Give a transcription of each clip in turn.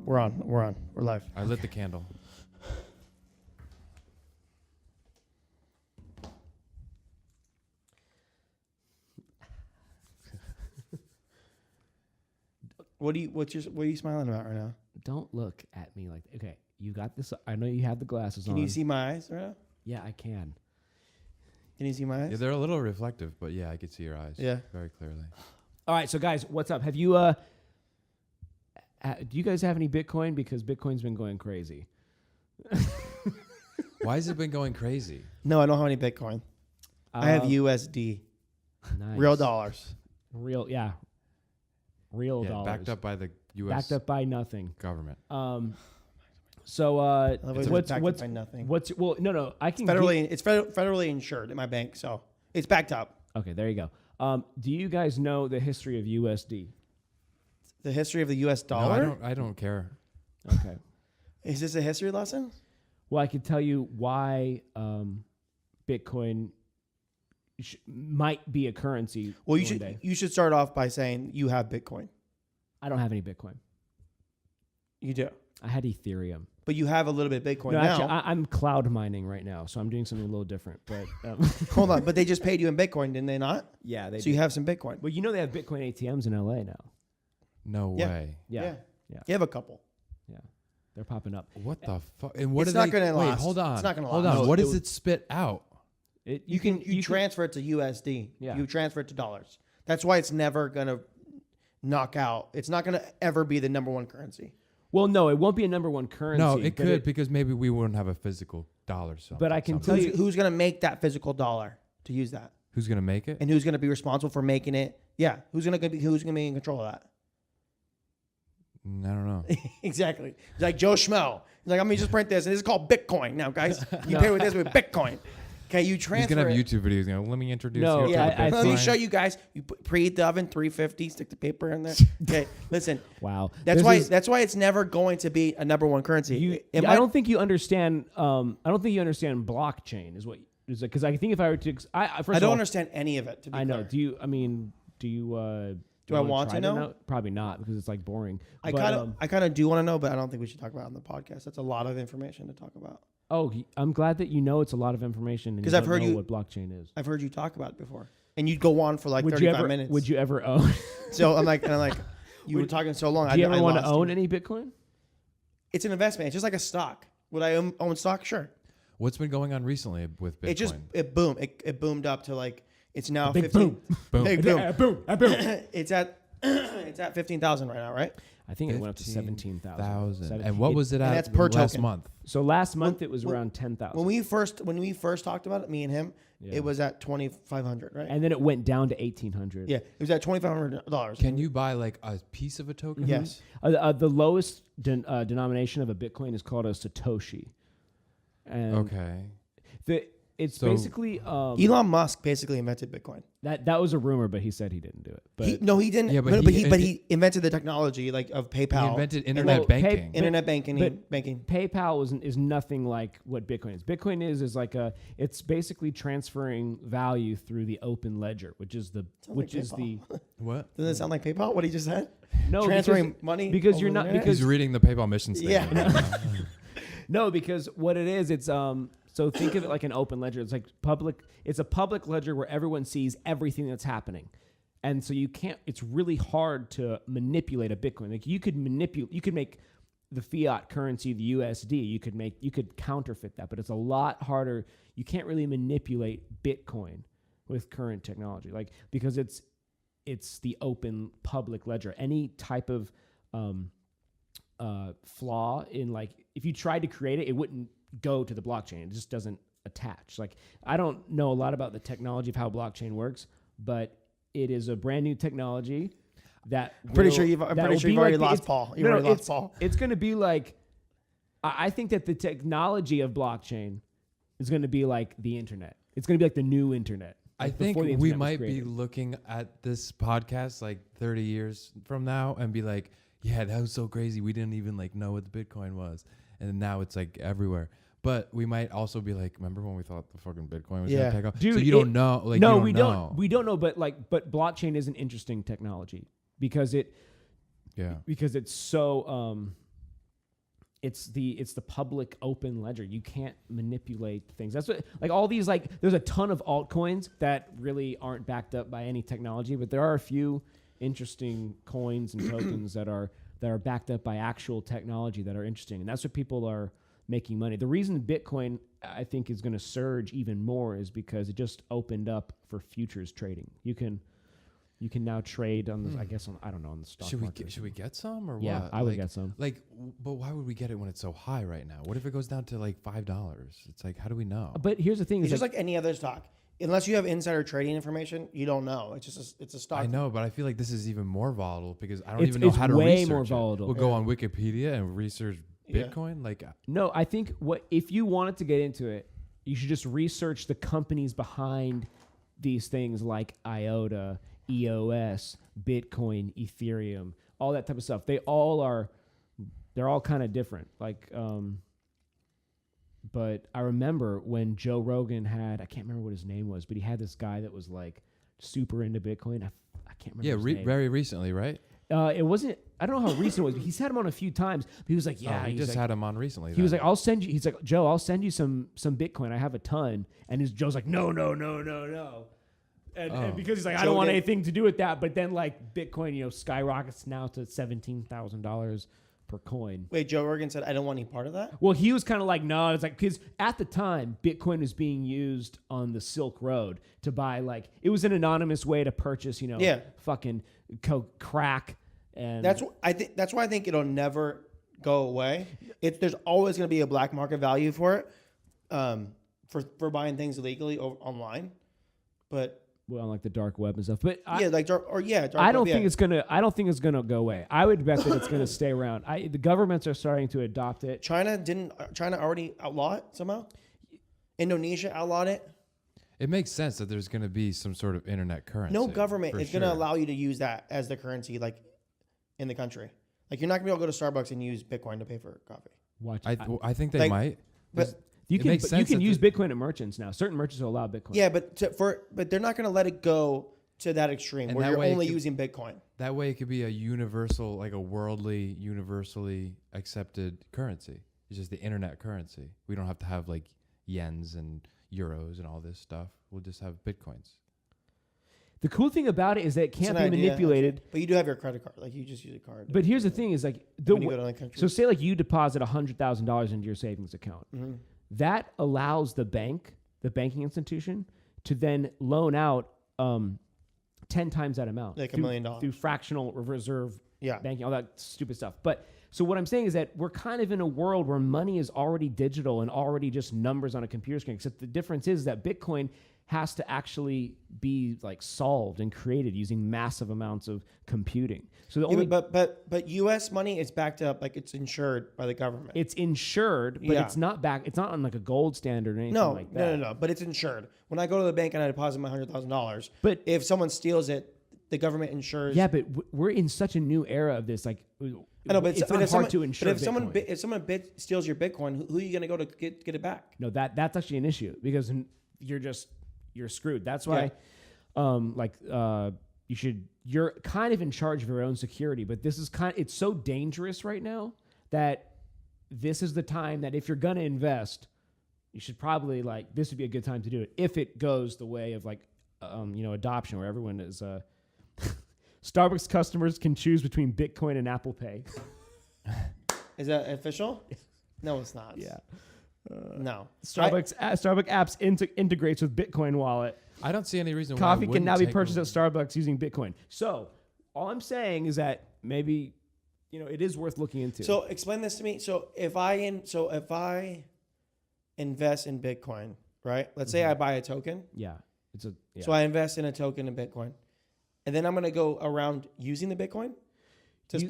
We're on. We're live. I lit the candle. What are you smiling about right now? Don't look at me like. Okay, you got this. I know you have the glasses on. Can you see my eyes right now? Yeah, I can. Can you see my eyes? Yeah, they're a little reflective, but yeah, I could see your eyes. Yeah. Very clearly. All right, so guys, what's up? Have you do you guys have any Bitcoin? Because Bitcoin's been going crazy. Why has it been going crazy? No, I don't have any Bitcoin. I have USD. Nice. Real dollars. Real dollars. Backed up by the U.S. Backed up by nothing. government. So Backed up by nothing. No, I can It's federally insured in my bank, so it's backed up. Okay, there you go. Do you guys know the history of USD? The history of the U.S. dollar? No, I don't care. Okay. Is this a history lesson? Well, I can tell you why Bitcoin might be a currency. Well, day. you should start off by saying you have Bitcoin. I don't have any Bitcoin. You do. I had Ethereum. But you have a little bit of Bitcoin No, now. actually, I'm cloud mining right now, so I'm doing something a little different. But Hold on, but they just paid you in Bitcoin, didn't they not? yeah, So you have some Bitcoin. Well, you know they have Bitcoin ATMs in LA now. No Yeah. way. Yeah. You have a couple. Yeah. They're popping up. What the fuck? And what It's do not they? gonna Wait, last. hold on. It's not gonna Hold last. on. No, What does it spit out? You transfer it to USD. Yeah. You transfer it to dollars. That's why it's never gonna knock out. It's not gonna ever be the number one currency. Well, no, it won't be a number one currency. No, it could because maybe we wouldn't have a physical dollar. So, But I can tell you Who's gonna make that physical dollar to use that? who's gonna make it? And who's gonna be responsible for making it? Yeah. Who's gonna be in control of that? I don't know. Exactly. It's like Joe Schmo. He's like, I'm gonna just print this, and this is called Bitcoin. Now, guys, you pay with this with Bitcoin. Okay, you transfer. He's gonna have it. YouTube videos. You know, let me introduce No, you. yeah, to I Let me Bitcoin. show you guys. You preheat the oven 350. Stick the paper in there. Okay, listen. wow. That's why it's never going to be a number one currency. I don't think you understand. I don't think you understand blockchain. Is what is it? Because I think if I were to, I don't understand any of it. To be I know. clear. Do you? I mean, do you? Do I wanna want try to know? Probably not, because it's like boring. I But, kind of do want to know, but I don't think we should talk about it on the podcast. That's a lot of information to talk about. Oh, I'm glad that you know it's a lot of information. Because I've heard know you- what blockchain is. I've heard you talk about it before, and you'd go on for like Would 35 minutes. Would you ever own? So I'm like, you were talking so long. Do you ever I want to lost own you. any Bitcoin? It's an investment. It's just like a stock. Would I own stock? Sure. What's been going on recently with Bitcoin? It boomed. It boomed up to like it's now Big 15. Boom. Big boom. boom. It's at 15,000 right now, right? I think it went up to 17,000. 1,000. And what was it at that's per last token. month? So last month it was around 10,000. When we first talked about it, me and him, it was at 2,500, right? And then it went down to 1,800. Yeah, it was at $2,500. Can you buy like a piece of a token? Yes. The lowest denomination of a Bitcoin is called a Satoshi. And Okay. it's So- basically Elon Musk basically invented Bitcoin. that was a rumor, but he said he didn't do it. But He didn't. Yeah, but, but he invented the technology like of PayPal. He invented and, internet like, banking. internet banking. But- banking. PayPal is nothing like what Bitcoin is. Bitcoin is like it's basically transferring value through the open ledger, which is the What? Doesn't it sound like PayPal? What he just said? no Transferring because, money because you're over not the internet? because He's reading the PayPal mission statement. Yeah. right now. no because what it is it's so think of it like an open ledger. It's like public. It's a public ledger where everyone sees everything that's happening. And so you can't, it's really hard to manipulate a Bitcoin. Like you could make the fiat currency, the USD, you could counterfeit that, but it's a lot harder. You can't really manipulate Bitcoin with current technology, like, because it's the open public ledger. Any type of flaw in, like, if you tried to create it, it wouldn't go to the blockchain. It just doesn't attach. Like, I don't know a lot about the technology of how blockchain works, but it is a brand new technology that I'm pretty sure you've already lost Paul. You've already lost Paul. It's going to be like, I think that the technology of blockchain is going to be like the internet. It's going to be like the new internet. I Like think before the we internet was might be created. looking at this podcast like 30 years from now and be like, yeah, that was so crazy. We didn't even like know what the Bitcoin was. And now it's like everywhere. But we might also be like, remember when we thought the fucking Bitcoin was Yeah. going to take off? Dude, so you don't know. Like, no, you don't we know. don't. We don't know. But blockchain is an interesting technology because it's so it's the public open ledger. You can't manipulate things. That's what, like, all these, like, there's a ton of altcoins that really aren't backed up by any technology, but there are a few interesting coins and tokens that are backed up by actual technology that are interesting, and that's what people are making money. The reason Bitcoin, I think, is going to surge even more is because it just opened up for futures trading. You can now trade on the, I guess, I don't know, on the stock market. Should we get some or yeah, what? I would get some. But why would we get it when it's so high right now? What if it goes down to like $5? It's like, how do we know? But here's the thing: It's just like any other stock. Unless you have insider trading information, you don't know. It's just it's a stock. I know, but I feel like this is even more volatile because I don't even know how to research way more it. volatile. We'll go on Wikipedia and research Bitcoin. Like, no, I think if you wanted to get into it, you should just research the companies behind these things like IOTA, EOS, Bitcoin, Ethereum, all that type of stuff. They're all kind of different. Like, but I remember when Joe Rogan had, I can't remember what his name was, but he had this guy that was like super into Bitcoin. I can't remember his name. Very recently, right? It wasn't, I don't know how recent it was, but he's had him on a few times. But he was like, he just had him on recently. He was like, he's like, Joe, I'll send you some Bitcoin. I have a ton. And Joe's like, no. And because he's like, I don't want anything to do with that. But then, like, Bitcoin, skyrockets now to $17,000 per coin. Wait, Joe Rogan said, I don't want any part of that? Well, he was kind of like, no. It's like, because at the time, Bitcoin was being used on the Silk Road to buy, like, it was an anonymous way to purchase, fucking crack. And that's why I think it'll never go away. There's always going to be a black market value for it, for buying things illegally online. But like the dark web and stuff, but dark web. I don't think it's gonna go away. I would bet that it's gonna stay around. The governments are starting to adopt it. China already outlaw it somehow? Indonesia outlawed it. It makes sense that there's going to be some sort of internet currency. No government is going to allow you to use that as the currency, like, in the country. Like, you're not going to be able to go to Starbucks and use Bitcoin to pay for coffee. I think they might. But you can use Bitcoin at merchants now. Certain merchants will allow Bitcoin. Yeah, but they're not going to let it go to that extreme where you're only using Bitcoin. That way, it could be a universal, like a worldly, universally accepted currency. It's just the internet currency. We don't have to have like yens and euros and all this stuff. We'll just have Bitcoins. The cool thing about it is that it can't be manipulated. But you do have your credit card. Like, you just use a card. But here's the thing is, like, so say like you deposit $100,000 into your savings account. Mm-hmm. That allows the banking institution, to then loan out 10 times that amount. Like $1 million. Through fractional reserve banking, all that stupid stuff. But so what I'm saying is that we're kind of in a world where money is already digital and already just numbers on a computer screen. Except the difference is that Bitcoin has to actually be like solved and created using massive amounts of computing. So but U.S. money is backed up, like it's insured by the government. It's insured, but it's not back. It's not on like a gold standard or anything like that. No. But it's insured. When I go to the bank and I deposit my $100,000, but if someone steals it, the government insures. Yeah, but we're in such a new era of this. Like, I know, but it's not hard to insure. But if someone steals your Bitcoin, who are you going to go to get it back? No, that's actually an issue because you're screwed. That's why, you're kind of in charge of your own security. But this is it's so dangerous right now that this is the time that if you're gonna invest, you should probably this would be a good time to do it if it goes the way of adoption where everyone is. Starbucks customers can choose between Bitcoin and Apple Pay. Is that official? No, it's not. Yeah. No. Starbucks apps integrates with Bitcoin wallet. I don't see any reason why coffee can now be purchased at Starbucks using Bitcoin. So all I'm saying is that maybe it is worth looking into. So explain this to me. So if I invest in Bitcoin, right? Let's say I buy a token. Yeah. So I invest in a token in Bitcoin, and then I'm going to go around using the Bitcoin to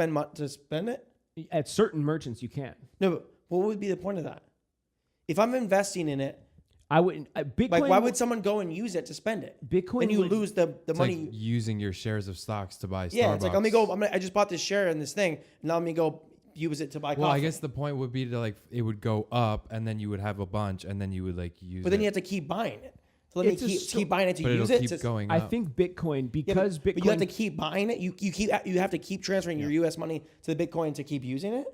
spend it. At certain merchants, you can. No, but what would be the point of that? If I'm investing in it, I wouldn't. Bitcoin. Like, why would someone go and use it to spend it? Bitcoin. Then you lose the money. Like using your shares of stocks to buy Starbucks. Yeah, it's like let me go. I just bought this share in this thing. And now let me go use it to buy coffee. Well, I guess the point would be to it would go up, and then you would have a bunch, and then you would use. But then you have to keep buying it. So let me keep buying it to use it. Keep going I up. think Bitcoin Bitcoin. But you have to keep buying it. You have to keep transferring your U.S. money to the Bitcoin to keep using it.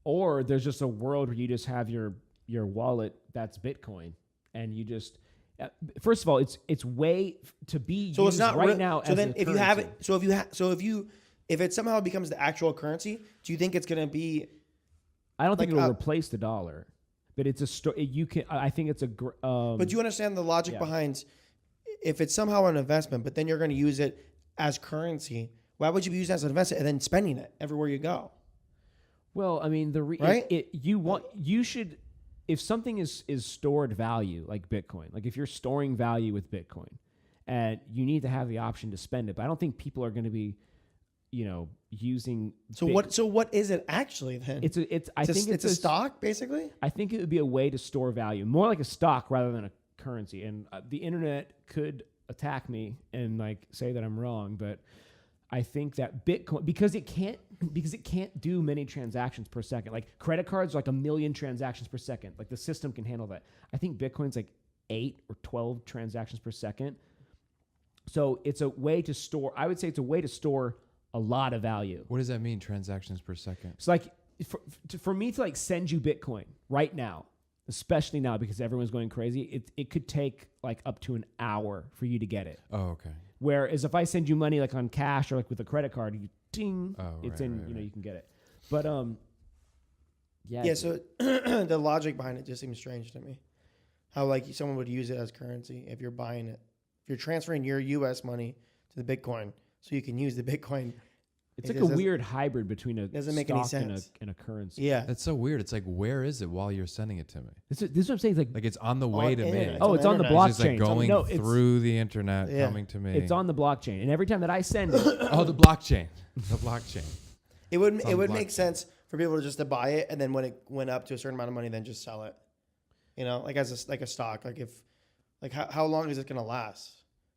Or there's just a world where you just have your wallet that's Bitcoin, and you just first of all, it's way to be So used it's not right now. So as then, a if you have currency. it, if it somehow becomes the actual currency, do you think it's going to be? I don't think like, it'll replace the dollar, but it's a you can. I think it's a. But do you understand the logic yeah. behind if it's somehow an investment, but then you're going to use it as currency? Why would you be using it as an investment and then spending it everywhere you go? Well, I mean, Right? you should, if something is stored value like Bitcoin, like if you're storing value with Bitcoin, and you need to have the option to spend it, but I don't think people are going to be, using. So what is it actually then? I think it's a stock basically. I think it would be a way to store value, more like a stock rather than a currency. And the internet could attack me and like say that I'm wrong, but I think that Bitcoin, because it can't do many transactions per second. Like credit cards are like 1 million transactions per second. Like the system can handle that. I think Bitcoin's like 8 or 12 transactions per second. So it's a way to store. I would say it's a way to store a lot of value. What does that mean? Transactions per second? So like for me to like send you Bitcoin right now, especially now because everyone's going crazy, it could take like up to an hour for you to get it. Oh, okay. Whereas if I send you money like on cash or like with a credit card, you ding, it's in, right. you can get it. But Yeah. So the logic behind it just seems strange to me. How like someone would use it as currency if you're buying it, if you're transferring your U.S. money to the Bitcoin, so you can use the Bitcoin. It's like a weird hybrid between a doesn't make any stock sense. and a currency. Yeah. That's so weird. It's like, where is it while you're sending it to me? This is what I'm saying. It's Like it's on the way to me. internet. it's on the internet. blockchain. It's just like going it's through the internet, Yeah. coming to me. It's on the blockchain, and every time that I send it, Oh, the blockchain. The blockchain. It would on make blockchain. sense for people to buy it, and then when it went up to a certain amount of money, then just sell it. Like as a stock. Like how long is it going to last?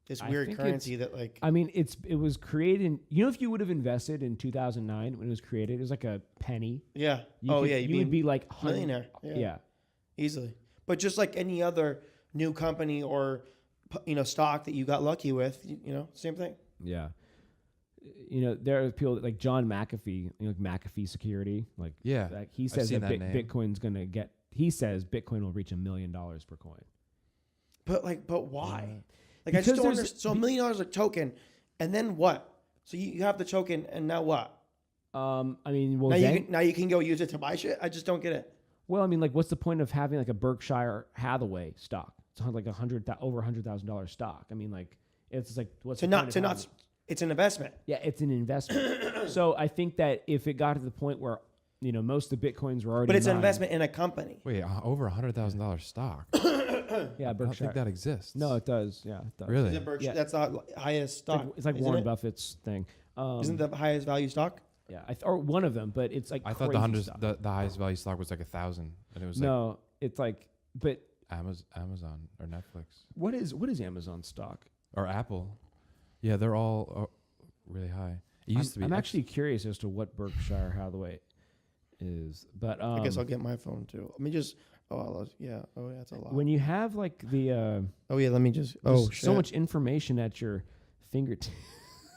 This I weird think currency that like. I mean, it was created. If you would have invested in 2009 when it was created, it was like a penny. Yeah. You would be like millionaire. Yeah. Easily. But just like any other new company or stock that you got lucky with, same thing. Yeah. There are people like John McAfee, like McAfee Security, like Yeah. he says seen that that name. Bitcoin's gonna get. He says Bitcoin will reach $1 million per coin. But why? Yeah. Like I Because just don't there's- understand. So $1 million a token, and then what? So you have the token, and now what? I mean, well, Now you can go use it to buy shit. I just don't get it. well, I mean, like, what's the point of having like a Berkshire Hathaway stock? It's like over $100,000 stock. I mean, like, it's like what's the point of having it? It's an investment. Yeah, it's an investment. So I think that if it got to the point where most of the Bitcoins were already, But it's an mined- investment in a company. Wait, over $100,000 stock. Yeah, I don't Berkshire. think that exists. No, it does. Yeah, it does. Really? Is it Berkshire? Yeah. That's the highest stock. It's like isn't Warren it? Buffett's thing. Isn't the highest value stock? Yeah, or one of them, but it's like I thought crazy stuff. the highest value stock was like 1,000, and it was No, it's like, but like Amazon or Netflix what is Amazon stock? or Apple. Yeah, they're all really high. It used to be. I'm actually curious as to what Berkshire Hathaway is, but I guess I'll get my phone too. Let me just. Yeah. Oh, yeah, that's a lot. when you have like the Oh yeah. Let me just. there's shit. so much information at your fingertips.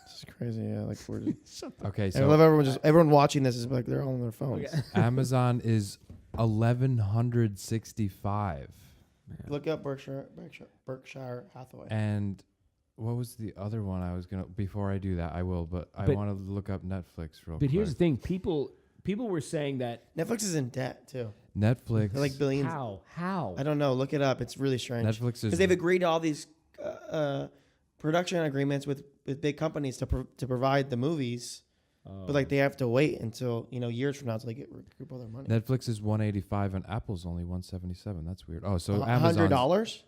This is crazy. Yeah. Like we're just. Okay, I love so everyone watching this is like they're all on their phones. Okay. Amazon is 1,165, Look up Berkshire Hathaway. and what was the other one I was gonna? Before I do that, I will. But I But- want to look up Netflix real quick. But here's the thing: people were saying that Netflix is in debt too. Netflix. They're like billions. how I don't know. Look it up. It's really strange. Netflix is Because they've agreed to all these production agreements with big companies to provide the movies, but like they have to wait until years from now until they recoup all their money. Netflix is 185 and Apple's only 177. That's weird. Oh, so $100.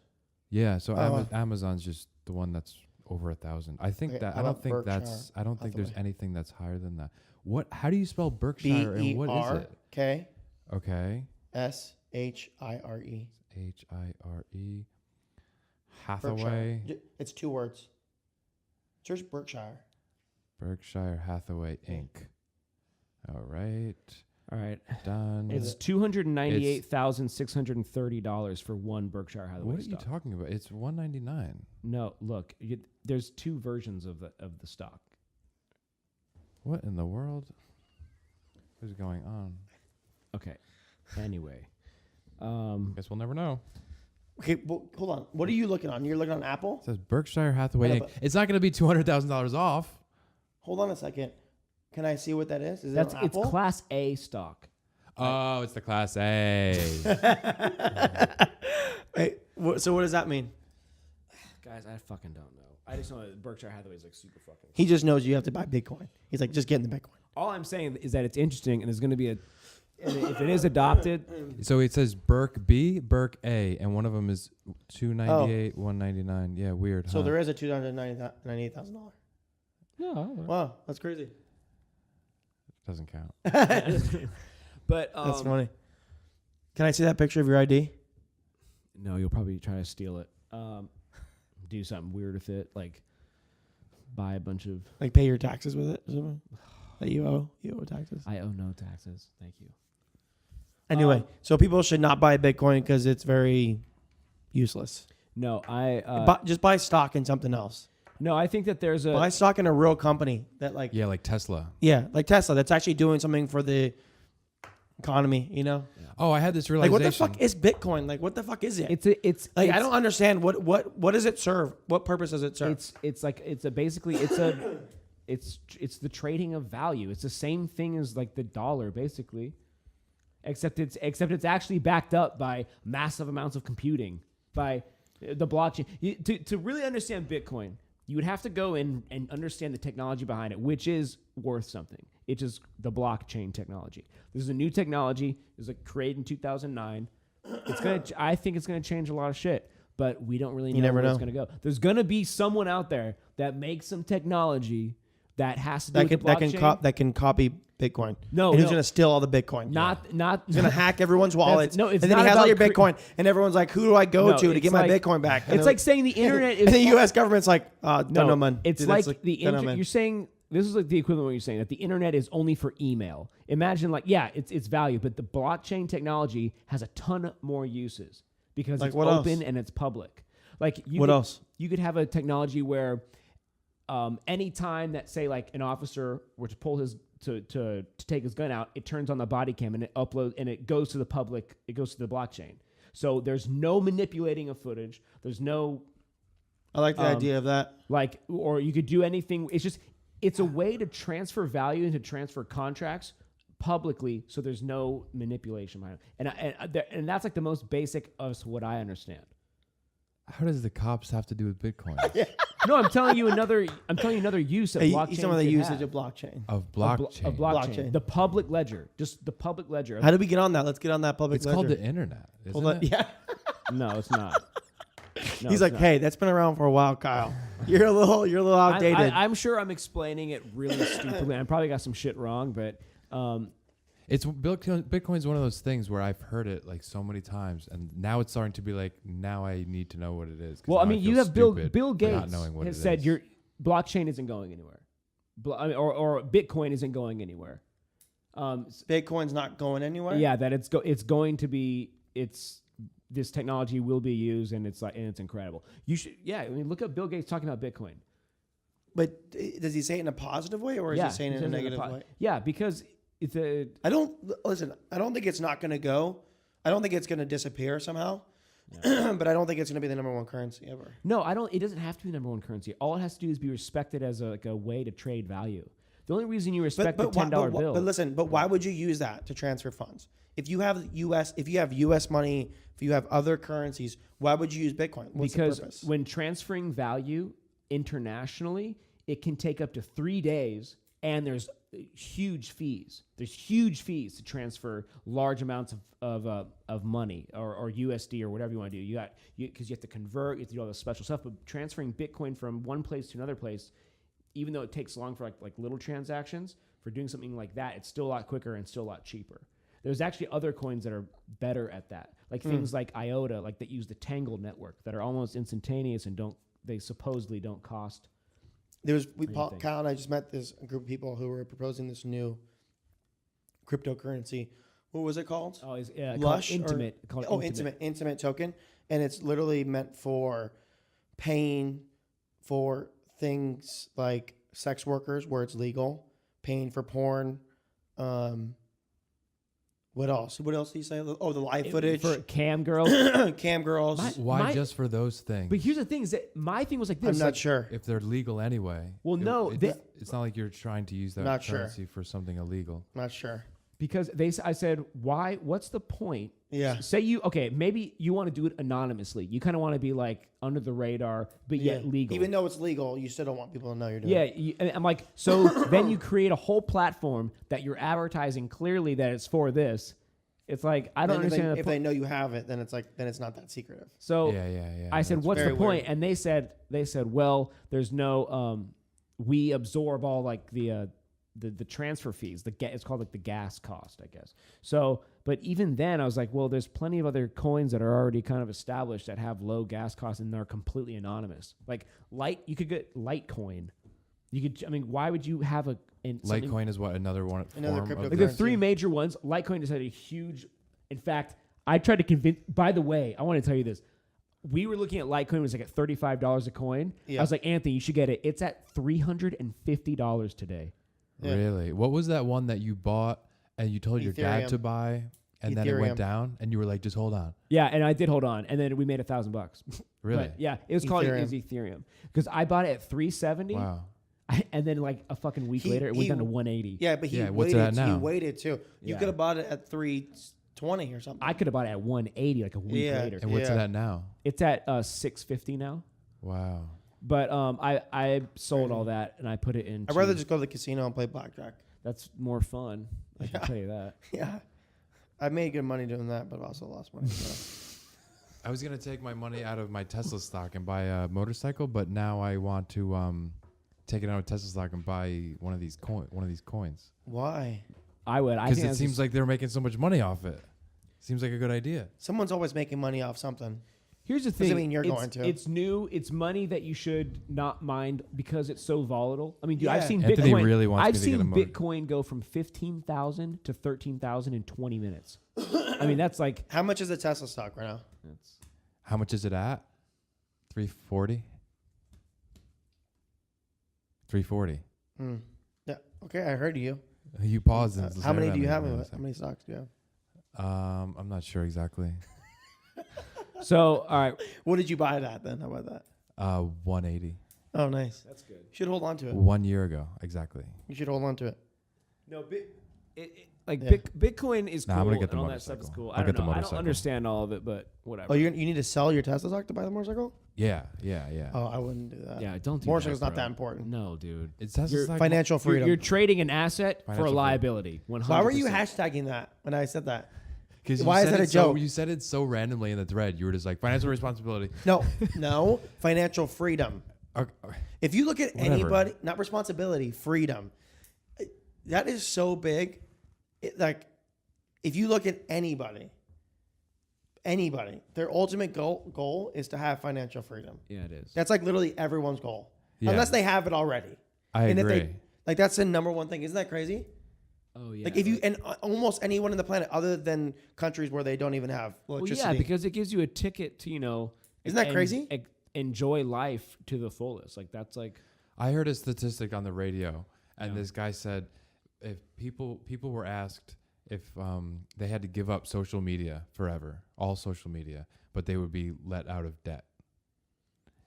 Yeah, so Oh. Amazon's just the one that's over 1,000. I think Okay, that how I don't about think Berkshire that's I don't think there's Hathaway? anything that's higher than that. What? How do you spell Berkshire and what is it? BERKSHIRE. Okay, HIRE. HIRE. Hathaway. It's 2 words. Search Berkshire. Berkshire Hathaway Inc. All right, all right. done. It's $298,630 for one Berkshire Hathaway What are you stock. talking about? It's 199. No, look, there's 2 versions of the stock. What in the world is going on? Okay. Anyway. Guess we'll never know. Okay, well, hold on. What are you looking on? You're looking on Apple? It says Berkshire Hathaway. Yeah, Inc. It's not going to be $200,000 off. Hold on a second. Can I see what that is? Is That's it on it's Apple? Class A stock. Oh, it's the Class A. Wait, so what does that mean? Guys, I fucking don't know. I just know that Berkshire Hathaway is like super fucking. He just knows you have to buy Bitcoin. He's like, just get in the Bitcoin. All I'm saying is that it's interesting, and there's going to be and if it is adopted, So it says Berk B, Berk A, and one of them is $298, $199. Yeah, weird. So huh? there is a $298,000. no, Wow, that's crazy. Doesn't count. but That's funny. Can I see that picture of your ID? no, you'll probably try to steal it. Do something weird with it, like buy a bunch of. Like pay your taxes with it or something? That you owe taxes. I owe no taxes. Thank you. Anyway, so people should not buy Bitcoin because it's very useless. No, Just buy stock in something else. no, I think that there's a. Buy stock in a real company that like Yeah, like Tesla. like Tesla that's actually doing something for the economy, you know? Oh, I had this Like realization. what the fuck is Bitcoin? Like what the fuck is it? It's like I don't understand what does it serve? What purpose does it serve? It's the trading of value. It's the same thing as like the dollar, basically, except it's actually backed up by massive amounts of computing by the blockchain. To really understand Bitcoin, you would have to go in and understand the technology behind it, which is worth something. It's just the blockchain technology. This is a new technology. It was created in 2009. I think it's gonna change a lot of shit, but we don't really know where it's gonna go. There's gonna be someone out there that makes some technology that has to do with the blockchain. that can copy Bitcoin. No, and who's no. going to steal all the Bitcoin? Not He's going to hack everyone's wallets. No, it's and then not he has all about your Bitcoin, and everyone's like, "Who do I go to get my Bitcoin back?" And It's like saying the internet is. and the U.S. government's like, "Don't know, man." It's Dude, like that's the don't know, man. you're saying this is like the equivalent of what you're saying that the internet is only for email. Imagine it's value, but the blockchain technology has a ton more uses because Like it's what open else? and it's public. Like What else? You could have a technology where any time that say like an officer were to pull his to take his gun out, it turns on the body cam and it uploads and it goes to the public. It goes to the blockchain. So there's no manipulating of footage. There's no I like the idea of that. or you could do anything. It's a way to transfer value and to transfer contracts publicly, so there's no manipulation behind it. And that's like the most basic of what I understand. How does the cops have to do with Bitcoin? No, I'm telling you another use of blockchain. Some of the could usage have. of blockchain. Of blockchain. Of blockchain. The public ledger. Just the public ledger. How do we get on that? Let's get on that public It's ledger. called the internet, isn't Hold on. it? Yeah. No, it's not. No, He's it's like, not. "Hey, that's been around for a while, Kyle. You're a little outdated." I'm sure I'm explaining it really stupidly. I probably got some shit wrong, but Bitcoin's one of those things where I've heard it like so many times, and now it's starting to be like, now I need to know what it is. well, I now mean, feel you have Bill stupid for not Gates knowing what has it said is. your blockchain isn't going anywhere, or Bitcoin isn't going anywhere. Bitcoin's not going anywhere. Yeah, that it's going to be this technology will be used, and it's incredible. You should I mean, look up Bill Gates talking about Bitcoin. But does he say it in a positive way, or is he saying it in a negative way? Yeah, because I don't think it's not going to go. I don't think it's going to disappear somehow. Yeah. But I don't think it's going to be the number one currency ever. No, I don't. It doesn't have to be the number one currency. All it has to do is be respected as a way to trade value. The only reason you respect the $10 bill. But listen, why would you use that to transfer funds? If you have U.S. money, if you have other currencies, why would you use Bitcoin? What's the because purpose? when transferring value internationally, it can take up to 3 days, and there's huge fees. There's huge fees to transfer large amounts of money or USD or whatever you want to do. Because you have to convert, you have to do all this special stuff. But transferring Bitcoin from one place to another place, even though it takes long for like little transactions, for doing something like that, it's still a lot quicker and still a lot cheaper. There's actually other coins that are better at that, like things like IOTA, like that use the Tangle network, that are almost instantaneous and they supposedly don't cost. Kyle and I just met this group of people who were proposing this new cryptocurrency. What was it called? Oh, it's Lush called Intimate. Intimate token, and it's literally meant for paying for things like sex workers where it's legal, paying for porn. What else? What else do you say? Oh, the live footage. for cam girls. Cam girls. Why just for those things? But here's the thing: is that my thing was like this. I'm not like, sure. If they're legal anyway. Well, no, it's not like you're trying to use that Not sure. currency for something illegal. Not sure. because I said, why? What's the point? Yeah. Say maybe you want to do it anonymously. You kind of want to be like under the radar, but yet legal. Even though it's legal, you still don't want people to know you're doing it. Yeah, and I'm like, so then you create a whole platform that you're advertising clearly that it's for this. It's like I don't understand. If they know you have it, then it's not that secretive. So yeah. I said, what's the very point? weird. And they said, well, there's no. We absorb all like the transfer fees. It's called like the gas cost, I guess. So, but even then, I was like, well, there's plenty of other coins that are already kind of established that have low gas costs and they're completely anonymous. Like you could get Litecoin. Why would you have Litecoin is what another Another form crypto of like the three major ones? Litecoin just had a huge. In fact, I tried to convince. By the way, I want to tell you this. We were looking at Litecoin. It was like at $35 a coin. Yeah. I was like, Anthony, you should get it. It's at $350 today. Yeah. Really? What was that one that you bought and you told your dad Ethereum. to buy and then it went down and you were like, just hold on? Yeah, and I did hold on, and then we made $1,000. Really? But yeah, it was called Ethereum because I bought it at $370. Wow. And then like a fucking week later, it went down to $180. Yeah, but he what's waited. it at now? He waited too. You Yeah. could have bought it at $320 or something. I could have bought it at $180 like a week later. And what's it at now? It's at $650 now. Wow. But I sold all that and I put it in. I'd rather just go to the casino and play blackjack. That's more fun. I can tell you that. Yeah, I made good money doing that, but also lost money. So. I was going to take my money out of my Tesla stock and buy a motorcycle, but now I want to take it out of Tesla stock and buy one of these coins. Why? I would. Because it seems like they're making so much money off it. Seems like a good idea. Someone's always making money off something. Here's the thing. Doesn't mean you're going to. It's new. It's money that you should not mind because it's so volatile. I mean, dude, Yeah. I've seen Anthony Bitcoin. really wants I've me to seen get a motor. Bitcoin go from 15,000 to 13,000 in 20 minutes. I mean, that's like How much is the Tesla stock right now? How much is it at? 340? 340. Yeah. Okay, I heard you. You paused. And How many stared do you at have? me for a How second. many stocks do you have? I'm not sure exactly. so. All right. What did you buy it at then? How about that? 180. Oh, nice. That's good. You should hold on to it. 1 year ago, exactly. You should hold on to it. No, Yeah. Bitcoin is cool. Nah, I'm gonna get the and all that stuff is motorcycle. cool. I'll I don't get the know. I don't motorcycle. understand all of it, but whatever. Oh, you need to sell your Tesla stock to buy the motorcycle? Yeah. Oh, I wouldn't do that. yeah, don't do Motorcycle's that, not bro. that important. No, dude. It's Tesla stock. Financial freedom. You're trading an asset for a Financial liability. 100%. Why were you hashtagging that when I said that? Because Why is that a joke? You said it so randomly in the thread. You were just like financial responsibility. No, financial freedom. Okay. If you look at Whatever. anybody, not responsibility, freedom, that is so big. If you look at anybody, their ultimate goal is to have financial freedom. Yeah, it is. That's like literally everyone's goal, Yeah. unless they have it already. I and agree. If they, that's the number one thing. Isn't that crazy? Oh yeah. Like if you and almost anyone on the planet, other than countries where they don't even have electricity. Well, yeah, because it gives you a ticket to Isn't that crazy? Enjoy life to the fullest. Like that's like. I heard a statistic on the radio, and this guy said, if people were asked if they had to give up social media forever, all social media, but they would be let out of debt,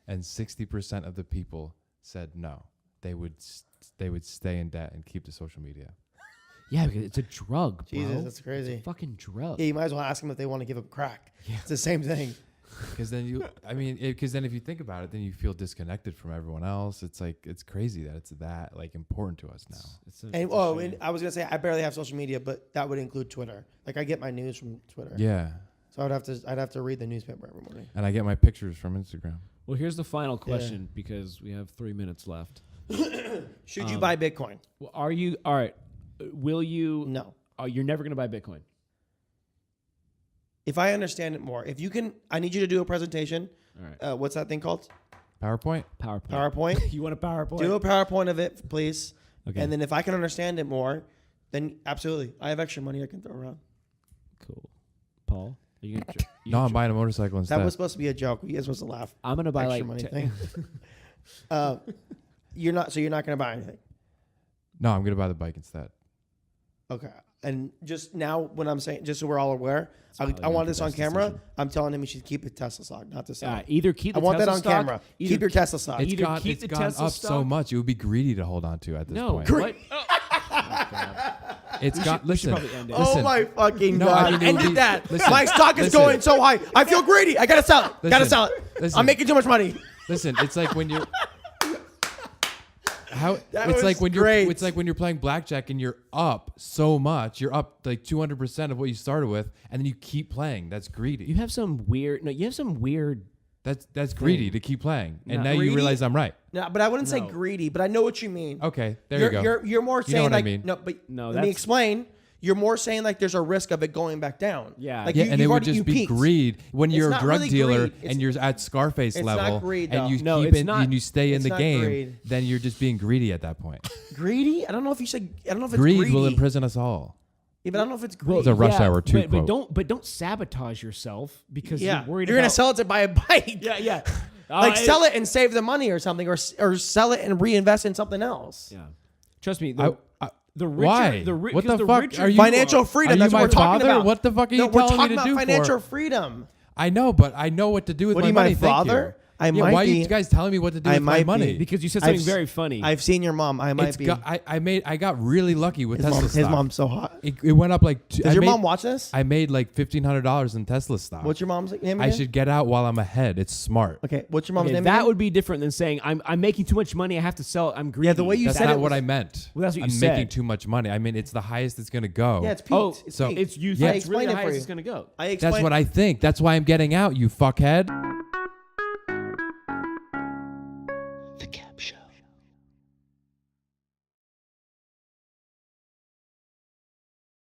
and 60% of the people said no, they would stay in debt and keep the social media. Yeah, because it's a drug, bro. Jesus, that's crazy. It's a fucking drug. Yeah, you might as well ask them if they want to give up crack. Yeah. It's the same thing. Because then because then if you think about it, then you feel disconnected from everyone else. It's like it's crazy that it's that like important to us now. And I was gonna say I barely have social media, but that would include Twitter. Like I get my news from Twitter. Yeah. So I'd have to read the newspaper every morning. And I get my pictures from Instagram. Well, here's the final question because we have 3 minutes left. Should you buy Bitcoin? Well, are you all right? Will you? No. Oh, you're never gonna buy Bitcoin. If I understand it more, if you can, I need you to do a presentation. All right. What's that thing called? PowerPoint? PowerPoint. You want a PowerPoint? Do a PowerPoint of it, please. Okay. And then if I can understand it more, then absolutely, I have extra money I can throw around. Cool. Paul, are you gonna? No, I'm buying a motorcycle instead. That was supposed to be a joke. You guys supposed to laugh. I'm gonna buy Extra like money thing. You're not. So you're not going to buy anything. No, I'm gonna buy the bike instead. Okay. And just now, when I'm saying, just so we're all aware, I want this on camera. decision. I'm telling him he should keep a Tesla stock, not to sell. Either keep. I The want Tesla that on stock, camera. either Keep your Tesla stock. It's Either gone, keep it's the gone Tesla up so stock- much. It would be greedy to hold on to at this No, point. what? It's got. We should Listen. probably end it. Oh my fucking No, God. I mean, it would Ended be- that. listen, My stock is listen. going so high. I feel greedy. I got to sell it. Got to Listen, sell it. listen. I'm making too much money. Listen, it's like when you're. That It's was like when great. you're. It's like when you're playing blackjack and you're up so much. You're up like 200% of what you started with, and then you keep playing. That's greedy. You have some weird. No, you have some weird. That's greedy to keep playing, and No. now Greedy? you realize I'm right. No, but I wouldn't say No. greedy, but I know what you mean. Okay, there you go. You're more You know saying what I like mean. no, but No, let me that's- explain. You're more saying like there's a risk of it going back down. Yeah. like Yeah, you, and it you've would already- just you be peaked. greed when It's you're a not drug really dealer greed. It's- and you're at Scarface it's not level greed, and though. you No, keep it's it not- and you stay in it's the not game. greed. Then you're just being greedy at that point. Greedy? I don't know if you said. I don't know if it's Greed greedy. will imprison us all. Yeah, but I don't know if it's Well, greedy. It's a Rush Hour 2 but quote. don't sabotage yourself because yeah, you're worried. you're gonna about, sell it to buy a bike. Yeah. Like sell it and save the money or something, or sell it and reinvest in something else. Yeah. Trust me. The richer, Why? What the fuck richer are you? Financial freedom. Are you That's what my we're talking father? about. What the fuck are you No, we're telling me talking to about do financial for? freedom. I know, but I know what to do with What my are you, money. my father? Thank you. I Yeah, might why are be. you guys telling me what to do I with my might be. money? because you said I've something very funny. I've seen your mom. I might It's be. got, I got really lucky with his, Tesla mom, stock. his mom's so hot. It went up like. Does your mom watch this? I made like $1,500 in Tesla stock. What's your mom's name I again? should get out while I'm ahead. It's smart. Okay, what's your mom's Okay, name that again? would be different than saying I'm making too much money. I have to sell it. I'm greedy. Yeah, the way you That's said not it what was- I meant. Well, that's what you I'm said. making too much money. I mean, it's the highest it's gonna go. Yeah, it's peaked. Oh, it's so peaked. it's you. Yeah. It's really I explained the it for highest you. it's gonna go. I explained. That's what I think. That's why I'm getting out. You fuckhead.